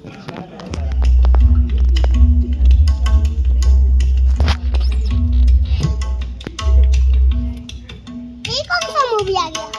ये कौन सा मूवी आ गया?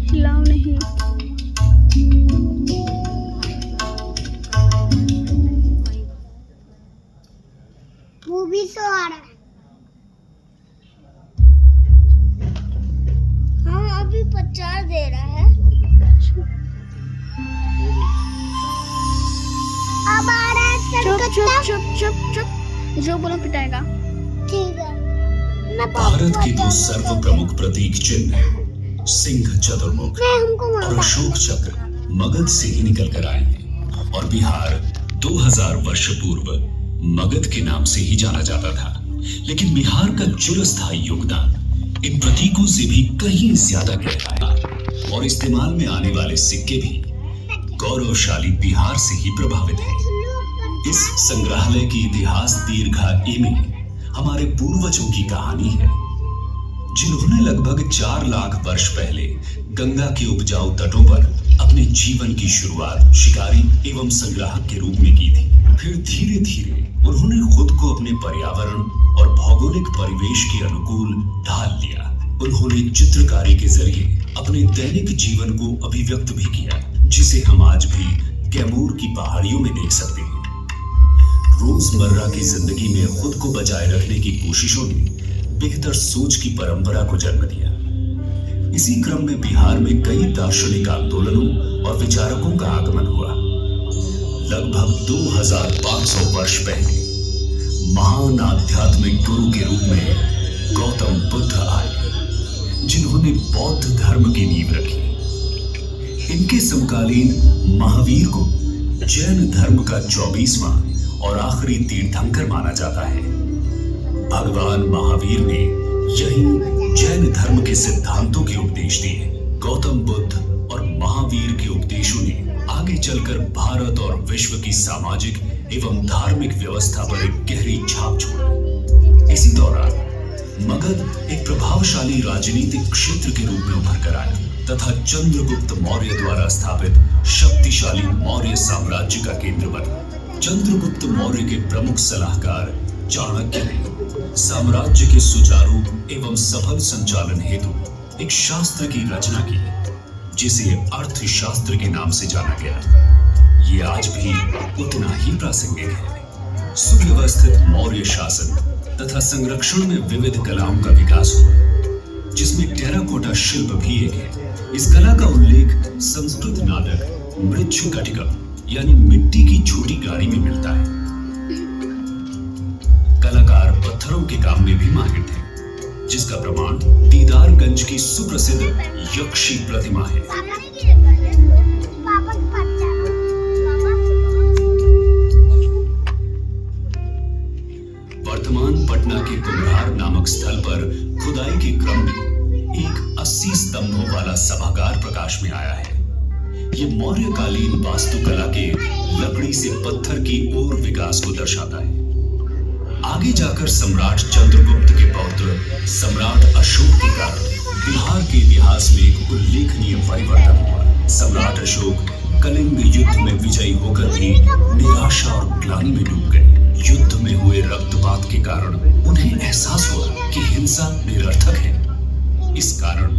हिलाओ नहीं। मूवी शो आ रहा है। हाँ अभी 50 दे रहा है। अब आ रहा है चुप चुप कलकत्ता। चुप चुप चुप, जो बोलो पिटाएगा। ठीक है। मैं भारत के दो सर्व प्रमुख प्रतीक चिन्ह सिंह चतुर्मुख मैं हमको और मारता। अशोक चक्र मगध से ही निकल कर आए हैं और बिहार 2000 वर्ष पूर्व मगध के नाम से ही जाना जाता था। लेकिन बिहार का चिरस्थायी योगदान इन प्रतीकों से भी कहीं ज्यादा गहरा है और इस्तेमाल में आने वाले सिक्के भी गौरवशाली बिहार से ही प्रभावित हैं। इस संग्रहालय की इतिहास दीर्घा में हमारे पूर्वजों की कहानी है, जिन्होंने लगभग 4 लाख वर्ष पहले गंगा के उपजाऊ तटों पर अपने जीवन की शुरुआत शिकारी एवं संग्राहक के रूप में की थी। फिर धीरे धीरे उन्होंने खुद को अपने पर्यावरण और भौगोलिक परिवेश के अनुकूल ढाल लिया। उन्होंने चित्रकारी के जरिए अपने दैनिक जीवन को अभिव्यक्त भी किया, जिसे हम आज भी कैमूर की पहाड़ियों में देख सकते हैं। रोजमर्रा की जिंदगी में खुद को बचाए रखने की कोशिशों ने बेहतर सोच की परंपरा को जन्म दिया। इसी क्रम में बिहार में कई दार्शनिक आंदोलनों और विचारकों का आगमन हुआ। लगभग 2500 वर्ष पहले महान आध्यात्मिक गुरु के रूप में गौतम बुद्ध आए, जिन्होंने बौद्ध धर्म की नींव रखी। इनके समकालीन महावीर को जैन धर्म का 24वां और आखिरी तीर्थंकर माना जाता है। भगवान महावीर ने यही जैन धर्म के सिद्धांतों के उपदेश दिए। गौतम बुद्ध और महावीर के उपदेशों ने आगे चलकर भारत और विश्व की सामाजिक एवं धार्मिक व्यवस्था पर एक गहरी छाप छोड़ी। इसी दौरान मगध एक प्रभावशाली राजनीतिक क्षेत्र के रूप में उभर कर आया तथा चंद्रगुप्त मौर्य द्वारा स्थापित शक्तिशाली मौर्य साम्राज्य का केंद्र बना। चंद्रगुप्त मौर्य के प्रमुख सलाहकार चाणक्य ने साम्राज्य के सुचारू एवं सफल संचालन हेतु एक शास्त्र की रचना की, जिसे अर्थशास्त्र के नाम से जाना गया। ये आज भी उतना ही प्रासंगिक है। सुव्यवस्थित मौर्य शासन तथा संरक्षण में विविध कलाओं का विकास हुआ, जिसमें टेराकोटा शिल्प भी एक है। इस कला का उल्लेख संस्कृत नाटक मृच्छकटिकम यानी मिट्टी की छोटी गाड़ी में मिलता है। कलाकार पत्थरों के काम में भी माहिर थे, जिसका प्रमाण दीदारगंज की सुप्रसिद्ध यक्षी प्रतिमा है। वर्तमान पटना के कुम्हार नामक स्थल पर खुदाई के क्रम में एक 80 स्तंभों वाला सभागार प्रकाश में आया है। ये मौर्यकालीन वास्तुकला के लकड़ी से पत्थर की ओर विकास को दर्शाता है। आगे जाकर सम्राट चंद्रगुप्त के पौत्र सम्राट अशोक के कारण बिहार के इतिहास में एक उल्लेखनीय परिवर्तन हुआ। सम्राट अशोक कलिंग युद्ध में विजयी होकर भी निराशा और ग्लानि में डूब गए। युद्ध में हुए रक्तपात के कारण उन्हें एहसास हुआ कि हिंसा निरर्थक है। इस कारण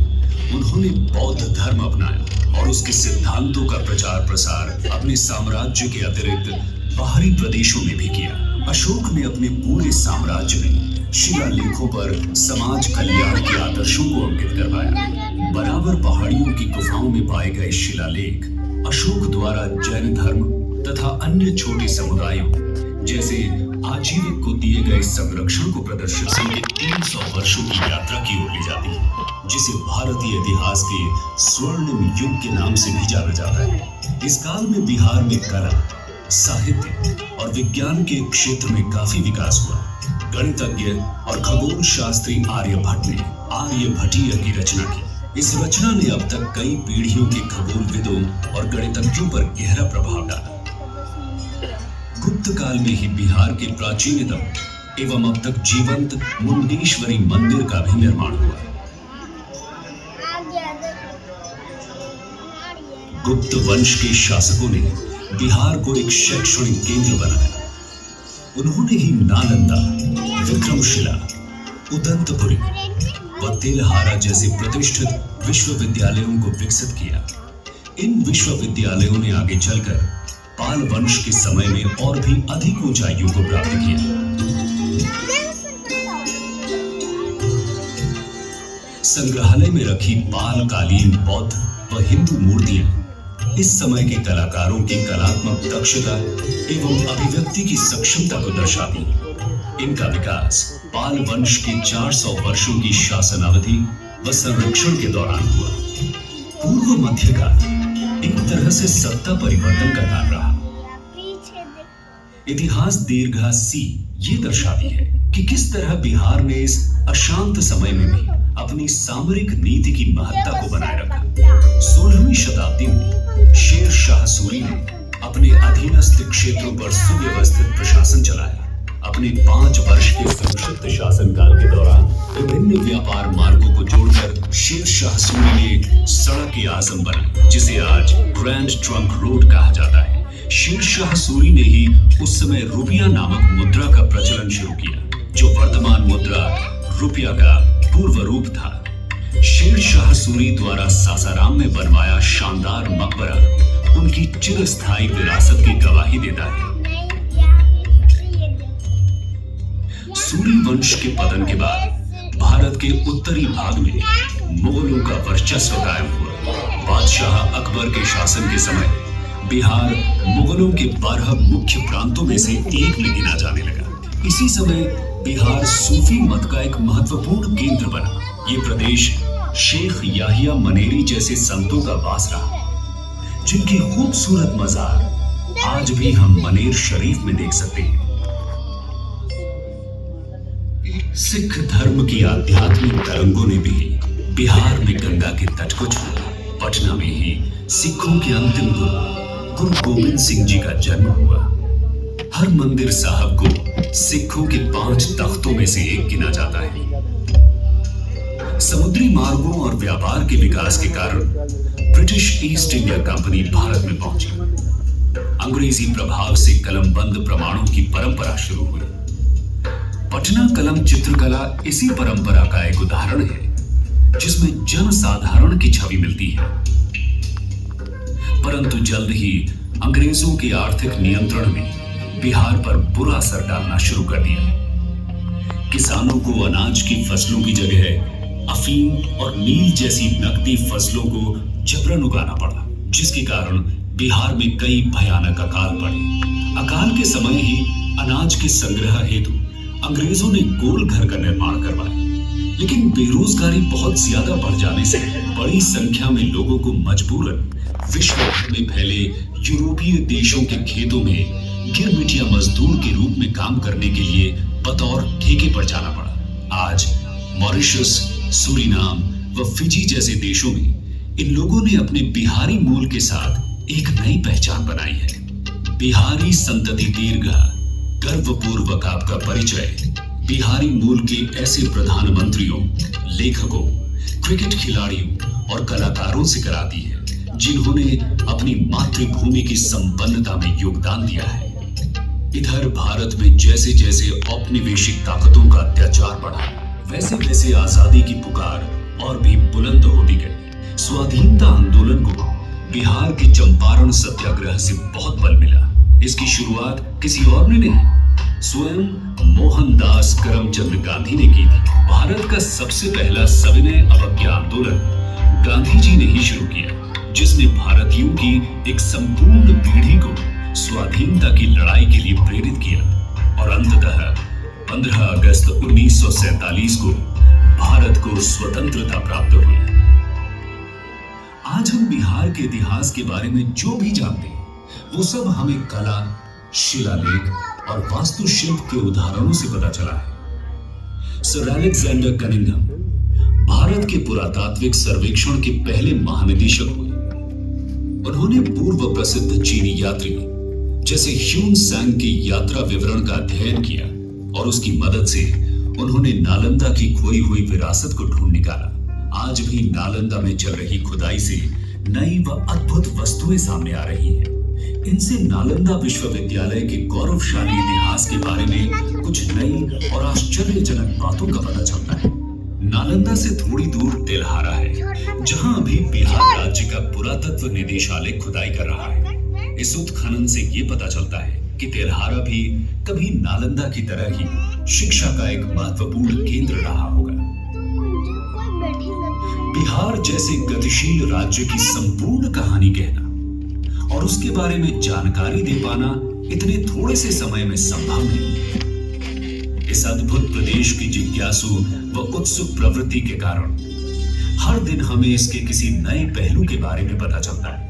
उन्होंने बौद्ध धर्म अपनाया और उसके सिद्धांतों का प्रचार प्रसार अपने साम्राज्य के अतिरिक्त बाहरी प्रदेशों में भी किया। अशोक ने अपने पूरे साम्राज्य में शिलालेखों पर समाज कल्याण के आदर्शों को अंकित करवाया। बराबर पहाड़ियों की गुफाओं में पाए गए शिलालेख अशोक द्वारा जैन धर्म तथा अन्य छोटे समुदायों जैसे आजीविक को दिए गए संरक्षण को प्रदर्शित करके 300 वर्षों की यात्रा की ओर ले जाती है, जिसे भारतीय इतिहास के स्वर्णिम युग के नाम से भी जाना जाता है। इस काल में बिहार में कला, साहित्य और विज्ञान के क्षेत्र में काफी विकास हुआ। गणितज्ञ और खगोल शास्त्री आर्यभट्ट ने आर्यभट्टीय की रचना की। इस रचना ने अब तक कई पीढ़ियों के खगोलविदों और गणितज्ञों पर गहरा प्रभाव डाला। गुप्त काल में ही बिहार के प्राचीनतम एवं अब तक जीवंत मुंडेश्वरी मंदिर का भी निर्माण हुआ। गुप्त वंश के शासकों ने बिहार को एक शैक्षणिक केंद्र बनाया। उन्होंने ही नालंदा, विक्रमशिला, उदंतपुरी व तेलहारा जैसे प्रतिष्ठित विश्वविद्यालयों को विकसित किया। इन विश्वविद्यालयों ने आगे चलकर पाल वंश के समय में और भी अधिक ऊंचाइयों को प्राप्त किया। संग्रहालय में रखी पाल कालीन, बौद्ध व हिंदू मूर्तियां इस समय के कलाकारों की कलात्मक दक्षता एवं अभिव्यक्ति की सक्षमता को दर्शाती हैं। इनका विकास पाल वंश के 400 वर्षों की शासन अवधि व संरक्षण के दौरान हुआ। पूर्व मध्यकाल एक तरह से सत्ता परिवर्तन का काल रहा। इतिहास दीर्घा सी ये दर्शाती है कि किस तरह बिहार ने इस अशांत समय में भी अपनी सामरिक नीति की महत्ता को बनाए रखा। 16वीं शताब्दी में शेर शाह सूरी ने अपने अधीनस्थ क्षेत्रों पर सुव्यवस्थित प्रशासन चलाया। अपने 5 वर्ष के संक्षिप्त शासनकाल के दौरान विभिन्न व्यापार मार्गों को जोड़कर शेर शाह सूरी ने सड़क ए आजम बनाई, जिसे आज ग्रैंड ट्रंक रोड कहा जाता है। शेर शाह सूरी ने ही उस समय रुपया नामक मुद्रा का प्रचलन शुरू किया, जो वर्तमान मुद्रा रुपया का पूर्व रूप था। शेर शाह सूरी द्वारा सासाराम में बनवाया शानदार मकबरा उनकी चिरस्थायी विरासत की गवाही देता है। सूरी वंश के पतन के बाद भारत के उत्तरी भाग में मुगलों का वर्चस्व कायम हुआ। बादशाह अकबर के शासन के समय बिहार मुगलों के 12 मुख्य प्रांतों में से एक में गिना जाने लगा। इसी समय बिहार सूफी मत का एक महत्वपूर्ण केंद्र बना। ये प्रदेश शेख याहिया मनेरी जैसे संतों का वास रहा, जिनकी खूबसूरत मजार आज भी हम मनेर शरीफ में देख सकते हैं। सिख धर्म की आध्यात्मिक तरंगों ने भी बिहार में गंगा के तट को छुआ। पटना में ही सिखों के अंतिम गुरु गोविंद सिंह जी का जन्म हुआ। हर मंदिर साहब को सिखों के 5 तख्तों में से एक गिना जाता है। समुद्री मार्गों और व्यापार के विकास के कारण British east India company Bharat में पहुंची। अंग्रेजी प्रभाव से कलमबंद प्रमाणों की परंपरा शुरू हुई। पटना कलम चित्रकला इसी परंपरा का एक उदाहरण है, जिसमें जनसाधारण की छवि मिलती है। परंतु जल्द ही अंग्रेजों के आर्थिक नियंत्रण ने बिहार पर बुरा असर डालना शुरू कर दिया। किसानों को अनाज की फसलों की जगह अफीम और नील जैसी नकदी फसलों को जबरन उगाना पड़ा, जिसके कारण बिहार में कई भयानक अकाल पड़े। अकाल के समय ही अनाज के संग्रह हेतु अंग्रेजों ने गोल घर का निर्माण करवाया, लेकिन बेरोजगारी बहुत ज्यादा बढ़ जाने से बड़ी संख्या में लोगों को मजबूरन विश्व भर में फैले यूरोपीय देशों के खेतों में गिरमिटिया मजदूर के रूप में काम करने के लिए बतौर ठेके पर जाना पड़ा। आज मॉरिशस, सूरीनाम व फिजी जैसे देशों में इन लोगों ने अपने बिहारी मूल के साथ एक नई पहचान बनाई है। बिहारी संतति दीर्घा गर्वपूर्वक आपका परिचय बिहारी मूल के ऐसे प्रधानमंत्रियों, लेखकों, क्रिकेट खिलाड़ियों और कलाकारों से कराती है, जिन्होंने अपनी मातृभूमि की संपन्नता में योगदान दिया है। इधर भारत में जैसे जैसे औपनिवेशिक ताकतों का अत्याचार बढ़ा, वैसे वैसे आजादी की पुकार और भी बुलंद होती गई। स्वाधीनता आंदोलन को बिहार के चंपारण सत्याग्रह से बहुत बल मिला। इसकी शुरुआत किसी और ने नहीं, स्वयं मोहनदास करमचंद गांधी ने की थी। भारत का सबसे पहला सविनय अवज्ञा आंदोलन गांधी जी ने ही शुरू किया, जिसने भारतीयों की एक संपूर्ण पीढ़ी को स्वाधीनता की लड़ाई के लिए प्रेरित किया और अंततः 15 अगस्त 1947 को भारत को स्वतंत्रता प्राप्त हुई। आज हम बिहार के इतिहास के बारे में जो भी जानते हैं, वो सब हमें कला, शिलालेख और वास्तुशिल्प के उदाहरणों से पता चला है। सर अलेक्जेंडर कनिंघम भारत के पुरातात्विक सर्वेक्षण के पहले महानिदेशक हुए। उन्होंने पूर्व प्रसिद्ध चीनी यात्री जैसे ह्यून सांग की यात्रा विवरण का अध्ययन किया और उसकी मदद से उन्होंने नालंदा की खोई हुई विरासत को ढूंढ निकाला। आज भी नालंदा में चल रही खुदाई से नई व अद्भुत वस्तुएं सामने आ रही हैं। इनसे नालंदा विश्वविद्यालय के गौरवशाली इतिहास के बारे में कुछ नई और आश्चर्यजनक बातों का पता चलता है। नालंदा से थोड़ी दूर तेल्हारा है, जहां अभी बिहार राज्य का पुरातत्व निदेशालय खुदाई कर रहा है। इस उत्खनन से ये पता चलता है कि तेल्हारा भी कभी नालंदा की तरह ही शिक्षा का एक महत्वपूर्ण केंद्र रहा होगा। बिहार जैसे गतिशील राज्य की संपूर्ण कहानी कहना और उसके बारे में जानकारी दे पाना इतने थोड़े से समय में संभव नहीं है। इस अद्भुत प्रदेश की जिज्ञासु व उत्सुक प्रवृत्ति के कारण हर दिन हमें इसके किसी नए पहलू के बारे में पता चलता है।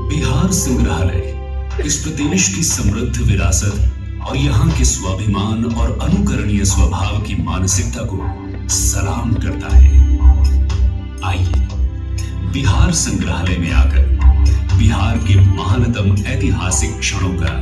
बिहार संग्रहालय इस प्रदेश की समृद्ध विरासत और यहाँ के स्वाभिमान और अनुकरणीय स्वभाव की मानसिकता को सलाम करता है। आइए बिहार संग्रहालय में आकर बिहार के महानतम ऐतिहासिक क्षणों का